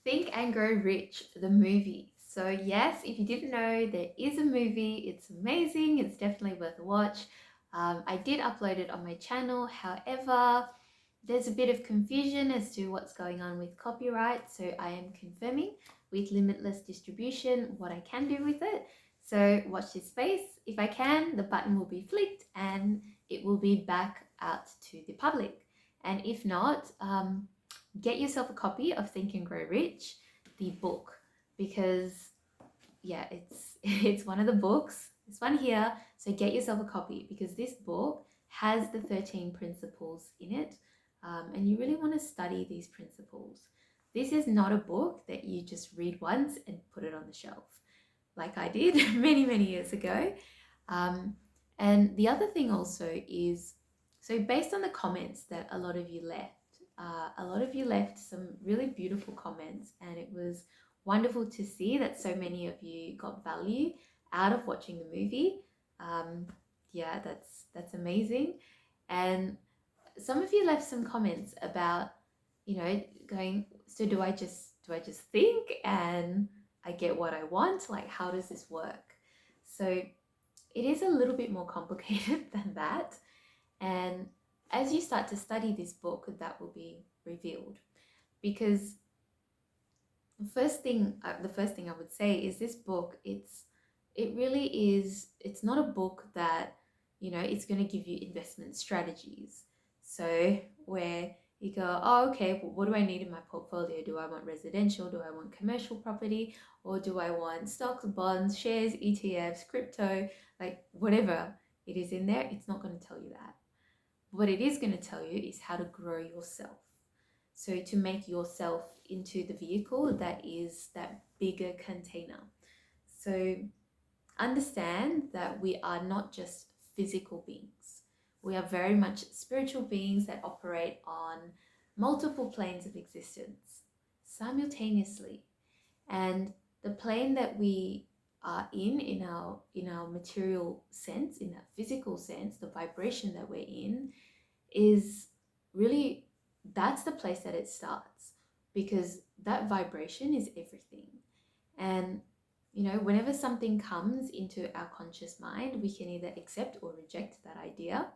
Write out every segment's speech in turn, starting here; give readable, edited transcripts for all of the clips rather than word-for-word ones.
Think and Grow Rich, the movie. So, yes, if you didn't know, there is a movie. It's amazing. It's definitely worth a watch. I did upload it on my channel. However, there's a bit of confusion as to what's going on with copyright. So, I am confirming with limitless distribution what I can do with it. So, watch this space. If I can, the button will be flicked and it will be back out to the public. And if not, get yourself a copy of Think and Grow Rich, the book, because yeah, it's it's one of the books. This one here. So get yourself a copy because this book has the 13 principles in it, and you really want to study these principles. This is not a book that you just read once and put it on the shelf, like I did many years ago. Um, and the other thing also is, so based on the comments that a lot of you left some really beautiful comments, and it was wonderful to see that so many of you got value out of watching the movie. Um, yeah, that's amazing. And some of you left some comments about, going, so do I just think and I get what I want? Like, how does this work? So it is a little bit more complicated than that. And as you start to study this book, that will be revealed. Because the first thing I would say is this book. It really is. It's not a book that it's going to give you investment strategies. So where you go, oh, okay, well, what do I need in my portfolio? Do I want residential? Do I want commercial property? Or do I want stocks, bonds, shares, ETFs, crypto, like whatever it is in there? It's not going to tell you that. What it is going to tell you is how to grow yourself. So to make yourself into the vehicle that is that bigger container. So understand that we are not just physical beings. We are very much spiritual beings that operate on multiple planes of existence simultaneously. And the plane that we are in our material sense, in our physical sense, the vibration that we're in is really, that's the place that it starts, because that vibration is everything. And whenever something comes into our conscious mind, we can either accept or reject that idea.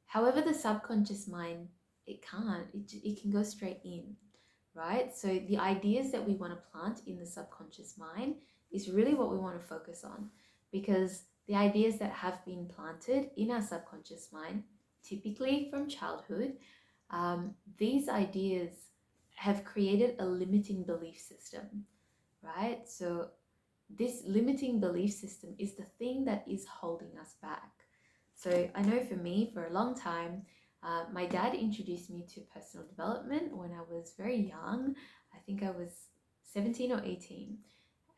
However, the subconscious mind, it can't. It can go straight in, right? So the ideas that we want to plant in the subconscious mind is really what we want to focus on, because the ideas that have been planted in our subconscious mind, typically from childhood, these ideas have created a limiting belief system, right? So this limiting belief system is the thing that is holding us back. So I know for me, for a long time, my dad introduced me to personal development when I was very young. I think I was 17 or 18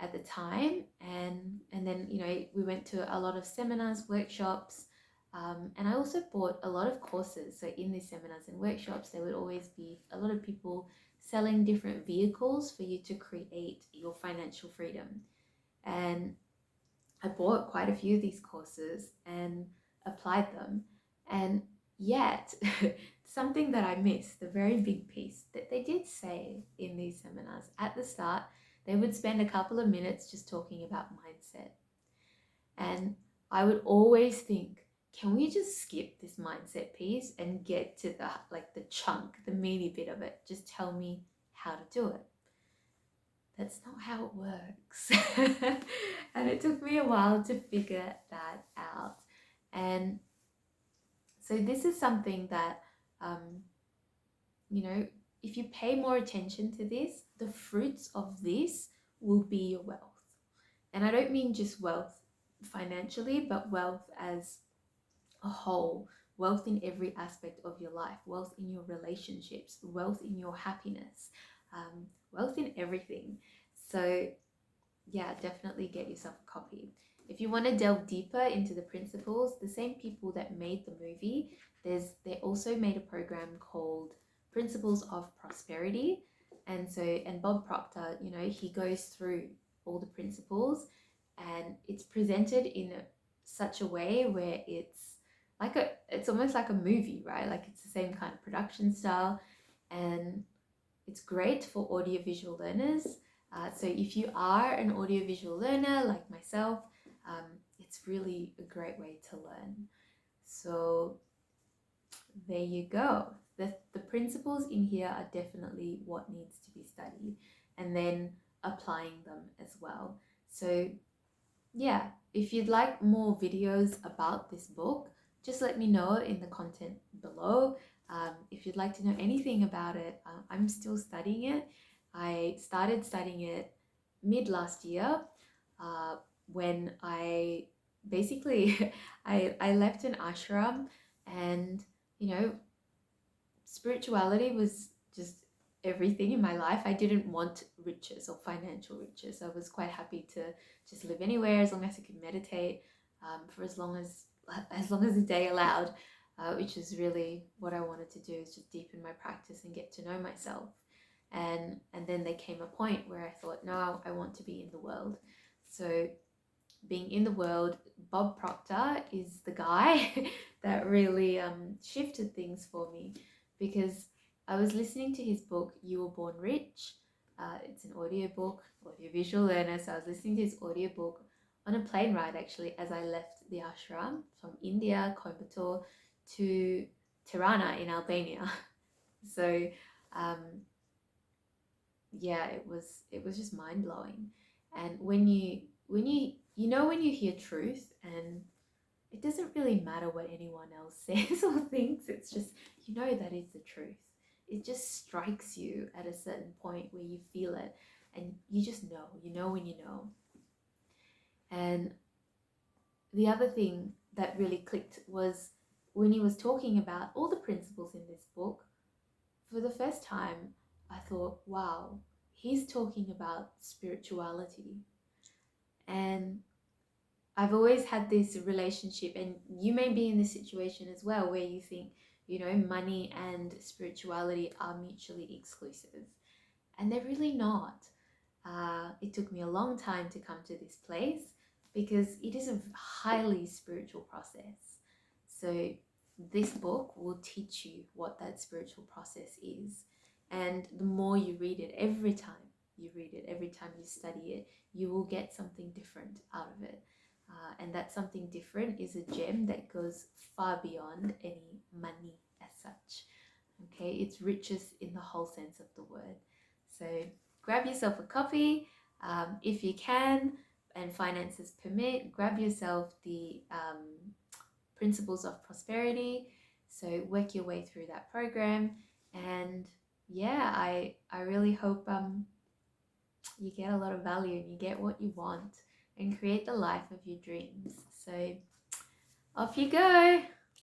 at the time. And then, we went to a lot of seminars, workshops, and I also bought a lot of courses. So in these seminars and workshops, there would always be a lot of people selling different vehicles for you to create your financial freedom. And I bought quite a few of these courses and applied them. And yet, something that I missed, the very big piece that they did say in these seminars at the start, they would spend a couple of minutes just talking about mindset. And I would always think, can we just skip this mindset piece and get to the chunk, the meaty bit of it? Just tell me how to do it. That's not how it works. And it took me a while to figure that out. And so this is something that, um, you know, if you pay more attention to this, the fruits of this will be your wealth. And I don't mean just wealth financially, but wealth as a whole, wealth in every aspect of your life, wealth in your relationships, wealth in your happiness, wealth in everything. So yeah, definitely get yourself a copy. If you want to delve deeper into the principles, the same people that made the movie, they also made a program called Principles of Prosperity. And Bob Proctor, he goes through all the principles, and it's presented in such a way where it's almost like a movie, right? Like it's the same kind of production style, and it's great for audiovisual learners. So if you are an audiovisual learner like myself, it's really a great way to learn. So there you go. The principles in here are definitely what needs to be studied, and then applying them as well. So yeah, if you'd like more videos about this book, just let me know in the content below. If you'd like to know anything about it, I'm still studying it. I started studying it mid last year, when I basically I left an ashram, and you know, spirituality was just everything in my life. I didn't want riches or financial riches. I was quite happy to just live anywhere as long as I could meditate, for as long as the day allowed, which is really what I wanted to do, is just deepen my practice and get to know myself. And then there came a point where I thought, no, I want to be in the world. So being in the world, Bob Proctor is the guy that really shifted things for me, because I was listening to his book, You Were Born Rich. It's an audiobook, audiovisual learner. So I was listening to his audiobook on a plane ride, actually, as I left the ashram from India, Coimbatore, to Tirana in Albania. So yeah, it was just mind blowing. And when you when you hear truth, and it doesn't really matter what anyone else says or thinks, it's just, you know, that is the truth. It just strikes you at a certain point where you feel it, and you just know, you know when you know. And the other thing that really clicked was when he was talking about all the principles in this book. For the first time, I thought, wow, he's talking about spirituality. And I've always had this relationship, and you may be in this situation as well, where you think, you know, money and spirituality are mutually exclusive. And they're really not. It took me a long time to come to this place, because it is a highly spiritual process. So this book will teach you what that spiritual process is. And the more you read it, every time you read it, every time you study it, you will get something different out of it. And that something different is a gem that goes far beyond any money as such. Okay, it's riches in the whole sense of the word. So grab yourself a copy, if you can, and finances permit. Grab yourself the Principles of Prosperity. So work your way through that program, and yeah, I really hope you get a lot of value and you get what you want and create the life of your dreams. So off you go.